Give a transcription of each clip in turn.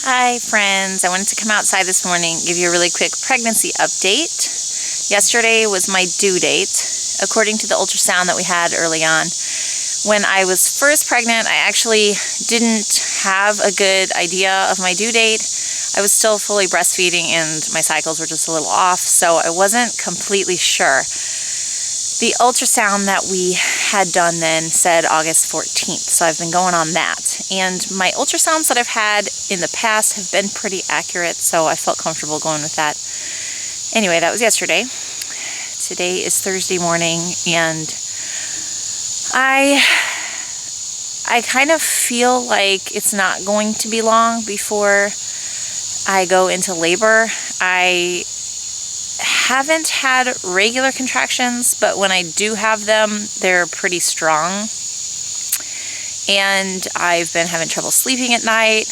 Hi friends, I wanted to come outside this morning and give you a really quick pregnancy update. Yesterday was my due date, according to the ultrasound that we had early on. When I was first pregnant, I actually didn't have a good idea of my due date. I was still fully breastfeeding and my cycles were just a little off, so I wasn't completely sure. The ultrasound that we had done then said August 14th, so I've been going on that. And my ultrasounds that I've had in the past have been pretty accurate, so I felt comfortable going with that. Anyway, that was yesterday. Today is Thursday morning, and I kind of feel like it's not going to be long before I go into labor. I haven't had regular contractions, but when I do have them, they're pretty strong. And I've been having trouble sleeping at night.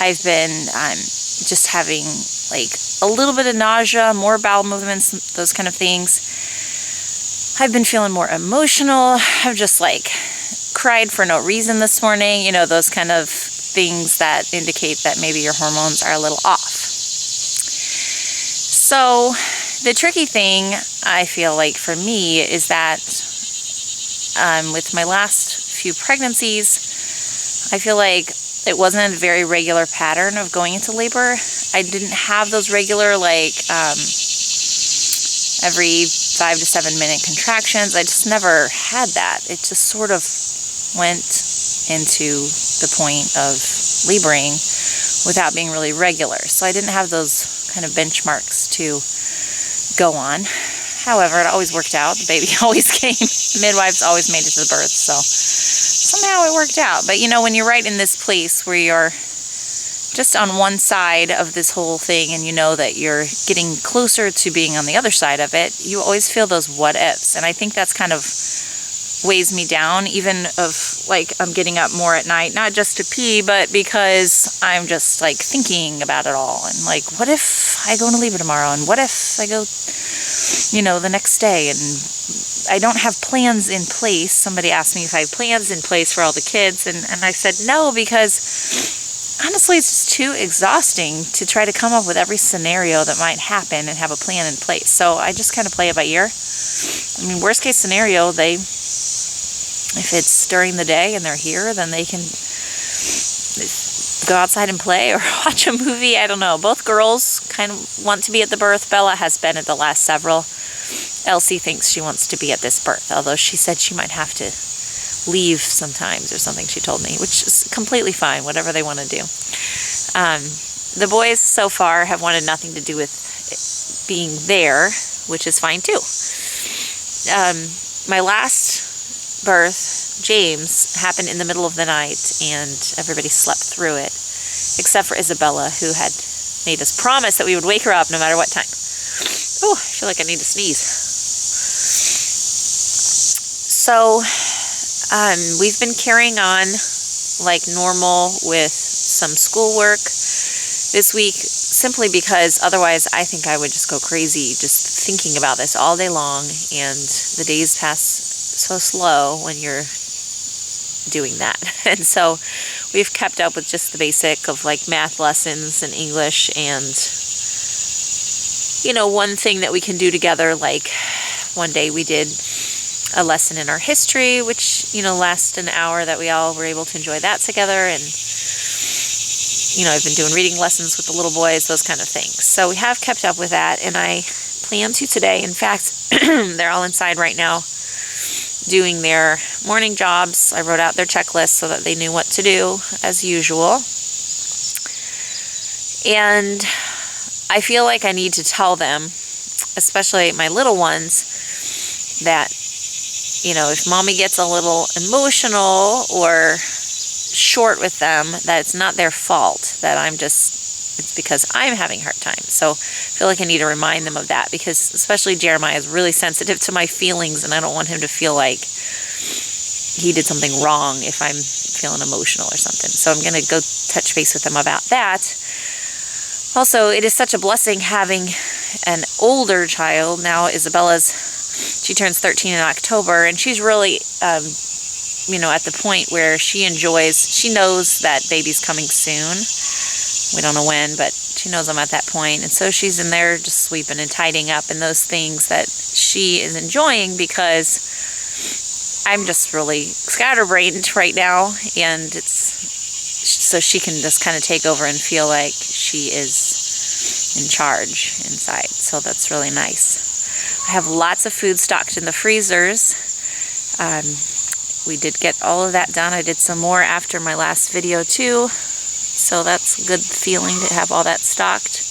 I've been just having like a little bit of nausea, more bowel movements, those kind of things. I've been feeling more emotional. I've just like cried for no reason this morning. You know, those kind of things that indicate that maybe your hormones are a little off. So the tricky thing, I feel like for me, is that with my last few pregnancies, I feel like it wasn't a very regular pattern of going into labor. I didn't have those regular, like, every 5 to 7 minute contractions. I just never had that. It just sort of went into the point of laboring without being really regular. So I didn't have those kind of benchmarks to go on. However, it always worked out. The baby always came. The midwives always made it to the birth, so somehow it worked out. But you know, when you're right in this place where you're just on one side of this whole thing and you know that you're getting closer to being on the other side of it, you always feel those what ifs. And I think that's kind of weighs me down, even of like I'm getting up more at night, not just to pee, but because I'm just like thinking about it all. And like, what if I go into labor tomorrow? And what if I go, you know, the next day? And I don't have plans in place. Somebody asked me if I have plans in place for all the kids. And I said no, because honestly, it's just too exhausting to try to come up with every scenario that might happen and have a plan in place. So I just kind of play it by ear. I mean, worst case scenario, if it's during the day and they're here, then they can go outside and play or watch a movie. I don't know. Both girls kind of want to be at the birth. Bella has been at the last several. Elsie thinks she wants to be at this birth, although she said she might have to leave sometimes or something, she told me, which is completely fine, whatever they want to do. The boys so far have wanted nothing to do with being there, which is fine too. My last birth, James, happened in the middle of the night and everybody slept through it, except for Isabella, who had made us promise that we would wake her up no matter what time. Oh, I feel like I need to sneeze. So we've been carrying on like normal with some schoolwork this week, simply because otherwise I think I would just go crazy just thinking about this all day long, and the days pass so slow when you're doing that. And so we've kept up with just the basic of like math lessons and English, and you know, one thing that we can do together, like one day we did a lesson in our history, which, you know, lasted an hour, that we all were able to enjoy that together. And you know, I've been doing reading lessons with the little boys, those kind of things. So we have kept up with that, and I plan to today. In fact, they're all inside right now doing their morning jobs. I wrote out their checklist so that they knew what to do as usual. And I feel like I need to tell them, especially my little ones, that, you know, if mommy gets a little emotional or short with them, that it's not their fault, that it's because I'm having a hard time. So I feel like I need to remind them of that, because especially Jeremiah is really sensitive to my feelings, and I don't want him to feel like he did something wrong if I'm feeling emotional or something. So I'm going to go touch base with them about that. Also, it is such a blessing having an older child. Now she turns 13 in October, and she's really you know, at the point where she knows that baby's coming soon. We don't know when, but she knows I'm at that point. And so she's in there just sweeping and tidying up and those things that she is enjoying, because I'm just really scatterbrained right now, and it's so she can just kind of take over and feel like she is in charge inside. So that's really nice. I have lots of food stocked in the freezers. We did get all of that done. I did some more after my last video too. So that's a good feeling to have all that stocked.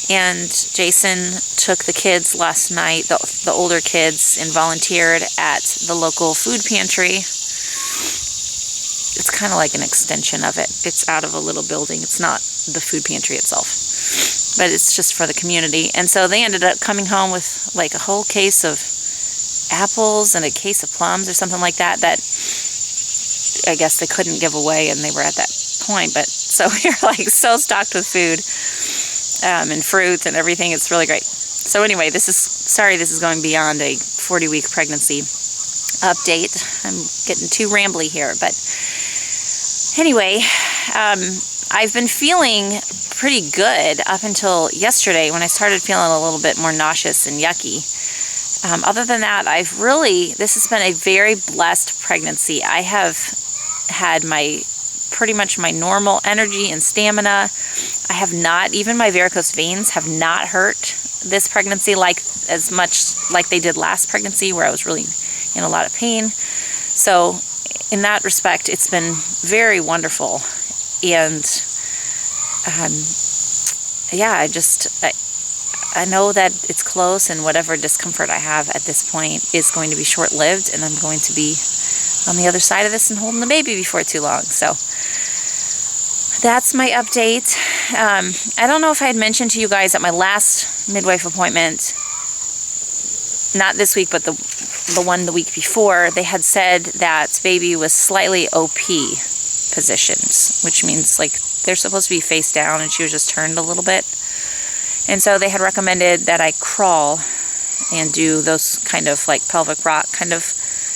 And Jason took the kids last night, the older kids, and volunteered at the local food pantry. It's kind of like an extension of it. It's out of a little building. It's not the food pantry itself, but it's just for the community. And so they ended up coming home with like a whole case of apples and a case of plums or something like that, that I guess they couldn't give away, and they were at that point. But so we're like so stocked with food and fruit and everything. It's really great. So anyway, this is going beyond a 40-week pregnancy update. I'm getting too rambly here, but anyway, I've been feeling pretty good up until yesterday when I started feeling a little bit more nauseous and yucky. Other than that, this has been a very blessed pregnancy. I have had pretty much my normal energy and stamina. I have not, even my varicose veins have not hurt this pregnancy as much like they did last pregnancy, where I was really in a lot of pain. So in that respect, it's been very wonderful. And yeah, I know that it's close, and whatever discomfort I have at this point is going to be short-lived, and I'm going to be on the other side of this and holding the baby before too long. So that's my update. I don't know if I had mentioned to you guys at my last midwife appointment, not this week, but the one the week before, they had said that baby was slightly OP positions, which means like they're supposed to be face down, and she was just turned a little bit. And so they had recommended that I crawl and do those kind of like pelvic rock kind of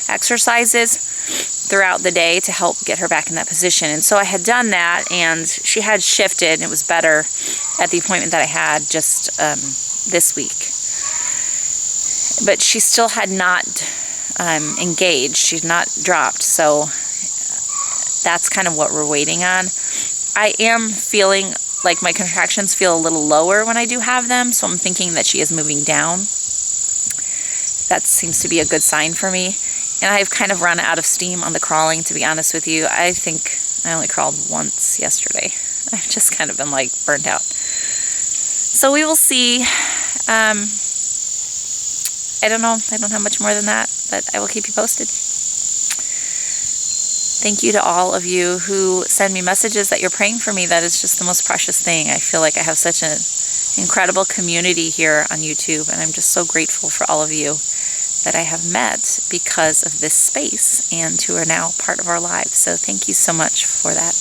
exercises throughout the day to help get her back in that position. And so I had done that, and she had shifted, and it was better at the appointment that I had just this week. But she still had not engaged. She'd not dropped. So that's kind of what we're waiting on. I am feeling like my contractions feel a little lower when I do have them, so I'm thinking that she is moving down. That seems to be a good sign for me. And I've kind of run out of steam on the crawling, to be honest with you. I think I only crawled once yesterday. I've just kind of been like burnt out. So we will see. I don't know. I don't have much more than that, but I will keep you posted. Thank you to all of you who send me messages that you're praying for me. That is just the most precious thing. I feel like I have such an incredible community here on YouTube, and I'm just so grateful for all of you that I have met because of this space and who are now part of our lives. So thank you so much for that.